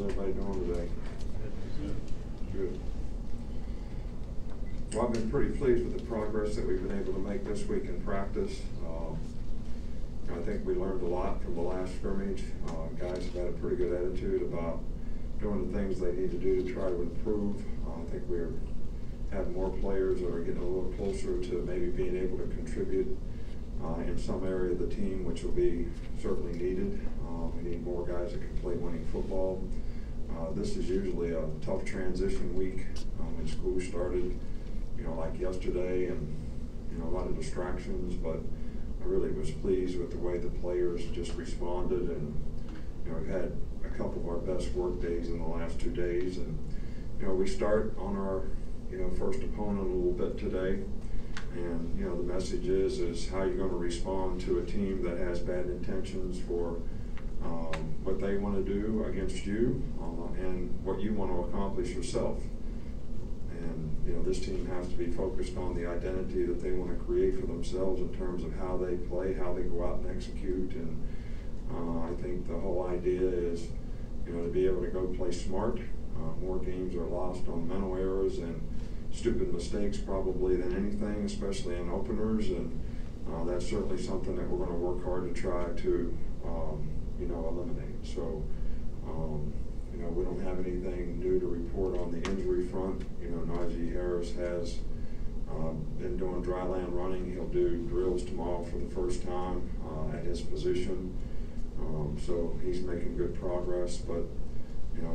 everybody doing today? Good. Well, I've been pretty pleased with the progress that we've been able to make this week in practice. I think we learned a lot from the last scrimmage. Guys have had a pretty good attitude about doing the things they need to do to try to improve. I think we're having more players that are getting a little closer to maybe being able to contribute in some area of the team, which will be certainly needed. We need more guys that can play winning football. This is usually a tough transition week when school started, like yesterday, and a lot of distractions, but I really was pleased with the way the players just responded, and we've had a couple of our best work days in the last 2 days, and we start on our first opponent a little bit today, and the message is how you're going to respond to a team that has bad intentions for what they want to do against you and what you want to accomplish yourself. And this team has to be focused on the identity that they want to create for themselves in terms of how they play, how they go out and execute. And I think the whole idea is to be able to go play smart. More games are lost on mental errors and stupid mistakes probably than anything, especially in openers, and that's certainly something that we're going to work hard to try to eliminate. So we don't have anything new to report on the injury front. Najee Harris has been doing dry land running. He'll do drills tomorrow for the first time at his position, so he's making good progress, but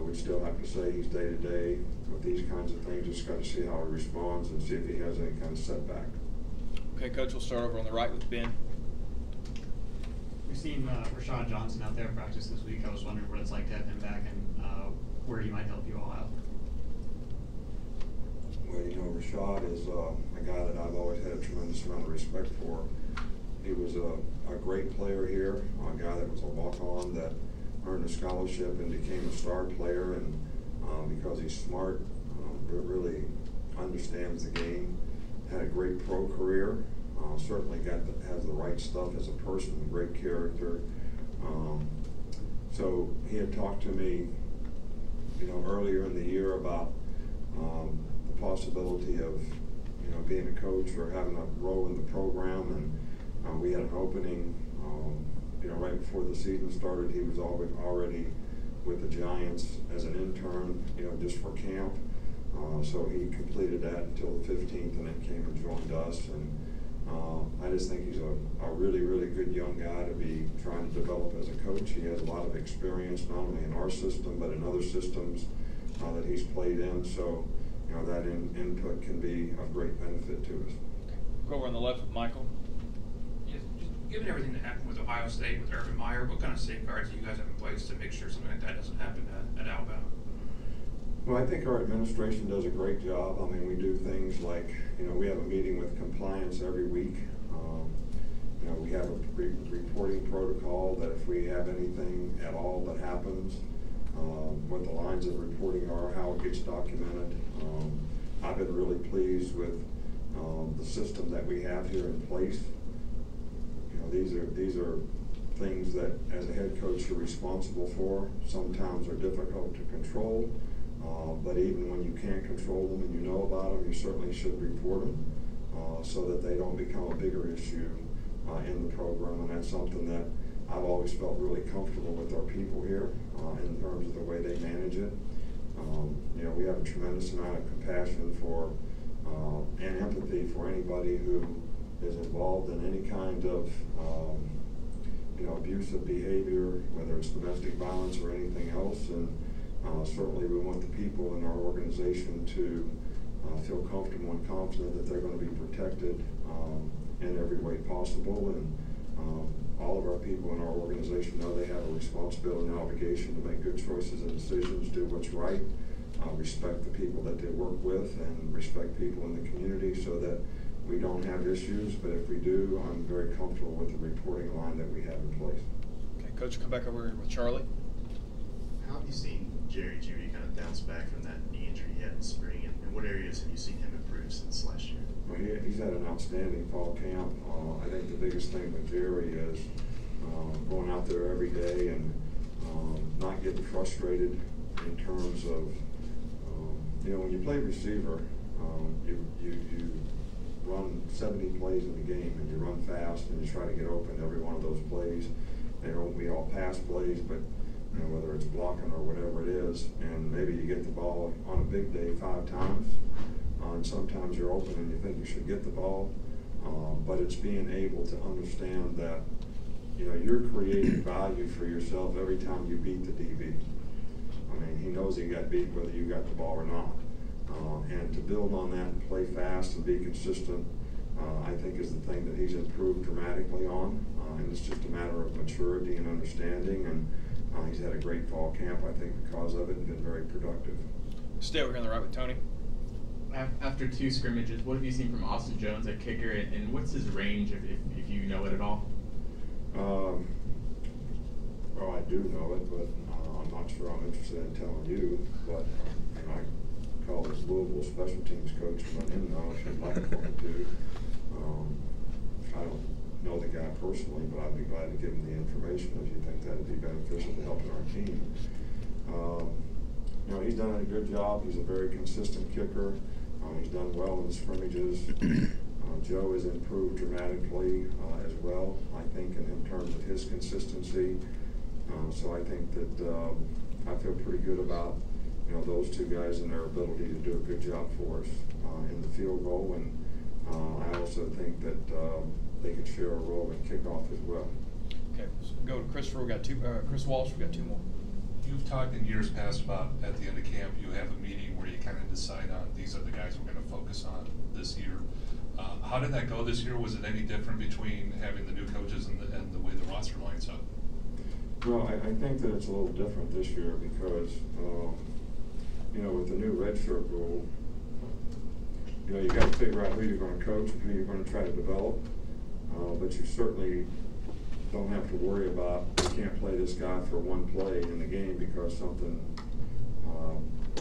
we still have to say he's day to day with these kinds of things. Just got to see how he responds and see if he has any kind of setback. Okay, Coach, we'll start over on the right with Ben. We've seen Rashad Johnson out there in practice this week. I was wondering what it's like to have him back and where he might help you all out. Well, Rashad is a guy that I've always had a tremendous amount of respect for. He was a great player here, a guy that was a walk-on that earned a scholarship and became a star player, and because he's smart, really understands the game, had a great pro career, certainly has the right stuff as a person, great character. So he had talked to me, earlier in the year about the possibility of being a coach or having a role in the program, and we had an opening. Right before the season started, he was already with the Giants as an intern, just for camp. So he completed that until the 15th, and then came and joined us. And I just think he's a really, really good young guy to be trying to develop as a coach. He has a lot of experience, not only in our system, but in other systems that he's played in. So, that input can be of great benefit to us. Go over on the left with Michael. Yes, just given everything that happened with Ohio State, with Urban Meyer, what kind of safeguards do you guys have in place to make sure something like that doesn't happen at Alabama? Well, I think our administration does a great job. I mean, we do things like, we have a meeting with compliance every week. We have a reporting protocol that if we have anything at all that happens, what the lines of reporting are, how it gets documented. I've been really pleased with the system that we have here in place. These are things that, as a head coach, you're responsible for. Sometimes are difficult to control, but even when you can't control them and you know about them, you certainly should report them so that they don't become a bigger issue in the program. And that's something that I've always felt really comfortable with our people here in terms of the way they manage it. We have a tremendous amount of compassion for and empathy for anybody who is involved in any kind of abusive behavior, whether it's domestic violence or anything else. And certainly we want the people in our organization to feel comfortable and confident that they're going to be protected in every way possible. And all of our people in our organization know they have a responsibility and obligation to make good choices and decisions, do what's right, respect the people that they work with, and respect people in the community so that we don't have issues. But if we do, I'm very comfortable with the reporting line that we have in place. Okay, Coach, come back over here with Charlie. How have you seen Jerry Jeudy kind of bounce back from that knee injury he had in spring, and what areas have you seen him improve since last year? Well, he's had an outstanding fall camp. I think the biggest thing with Jerry is going out there every day and not getting frustrated in terms of, you know, when you play receiver, you run 70 plays in the game, and you run fast, and you try to get open every one of those plays. They won't be all pass plays, but you know, whether it's blocking or whatever it is, and maybe you get the ball on a big day 5 times, and sometimes you're open and you think you should get the ball, but it's being able to understand that, you know, you're creating value for yourself every time you beat the DB. I mean, he knows he got beat whether you got the ball or not. And to build on that and play fast and be consistent, I think is the thing that he's improved dramatically on. And it's just a matter of maturity and understanding. And he's had a great fall camp, I think, because of it, and been very productive. Stay over here on the right with Tony. After 2 scrimmages, what have you seen from Austin Jones at kicker, and what's his range, if you know it at all? Well, I do know it, but I'm not sure I'm interested in telling you. But I call his Louisville special teams coach and let him know if you'd like one to. I don't know the guy personally, but I'd be glad to give him the information if you think that would be beneficial to helping our team. You know, he's done a good job. He's a very consistent kicker. He's done well in the scrimmages. Joe has improved dramatically as well, I think, in terms of his consistency. So I think that I feel pretty good about, you know, those 2 guys and their ability to do a good job for us in the field goal. And I also think that they could share a role in kickoff as well. Okay, so go to Christopher. We got 2. Chris Walsh. We got 2 more. You've talked in years past about at the end of camp you have a meeting where you kind of decide on these are the guys we're going to focus on this year. How did that go this year? Was it any different between having the new coaches and the way the roster lines up? Well, I think that it's a little different this year because, you know, with the new redshirt rule, you know, you got to figure out who you're going to coach and who you're going to try to develop. But you certainly don't have to worry about you can't play this guy for 1 play in the game because something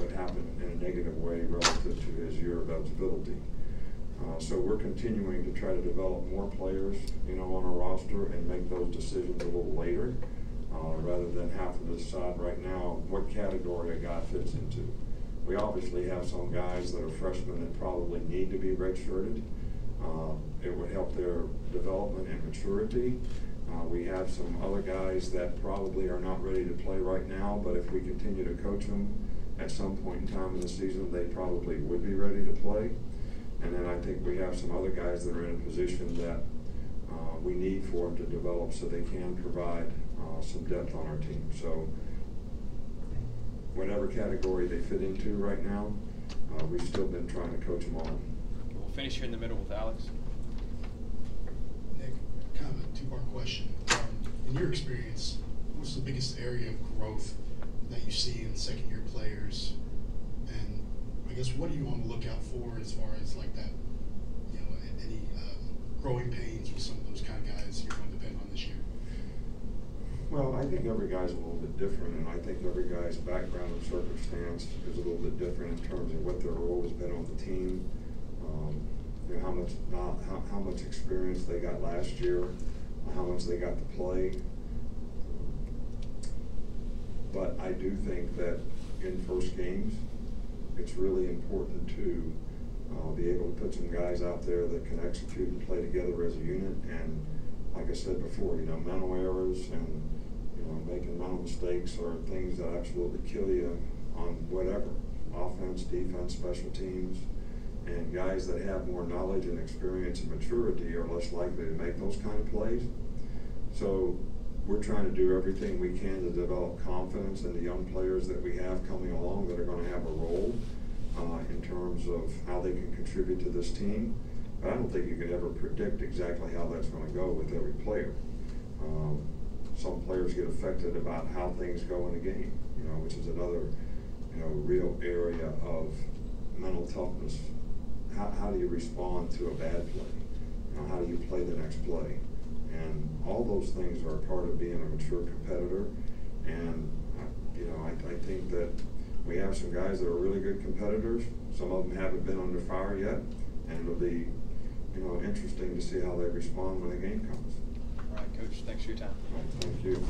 would happen in a negative way relative to his year of eligibility. So we're continuing to try to develop more players, you know, on our roster and make those decisions a little later, rather than having to decide right now what category a guy fits into. We obviously have some guys that are freshmen that probably need to be redshirted. It would help their development and maturity. We have some other guys that probably are not ready to play right now, but if we continue to coach them at some point in time in the season, they probably would be ready to play. And then I think we have some other guys that are in a position that we need for them to develop so they can provide some depth on our team. So whatever category they fit into right now, we've still been trying to coach them on. We'll finish here in the middle with Alex. Nick, kind of a 2-part question. In your experience, what's the biggest area of growth that you see in second-year players? And I guess what are you on the lookout for as far as like that, you know, any growing pains with some of those kind of guys you're going to depend on this year? Well, I think every guy's a little bit different, and I think every guy's background and circumstance is a little bit different in terms of what their role has been on the team, you know, how much experience they got last year, how much they got to play. But I do think that in first games, it's really important to be able to put some guys out there that can execute and play together as a unit. And like I said before, you know, mental errors and, you know, making mental mistakes are things that absolutely kill you on whatever, offense, defense, special teams. And guys that have more knowledge and experience and maturity are less likely to make those kind of plays. So we're trying to do everything we can to develop confidence in the young players that we have coming along that are going to have a role in terms of how they can contribute to this team. But I don't think you could ever predict exactly how that's going to go with every player. Some players get affected about how things go in the game, you know, which is another, you know, real area of mental toughness. How do you respond to a bad play? You know, how do you play the next play? And all those things are part of being a mature competitor. And, you know, I think that we have some guys that are really good competitors. Some of them haven't been under fire yet. And it'll be, you know, interesting to see how they respond when the game comes. All right, Coach, thanks for your time. All right, thank you.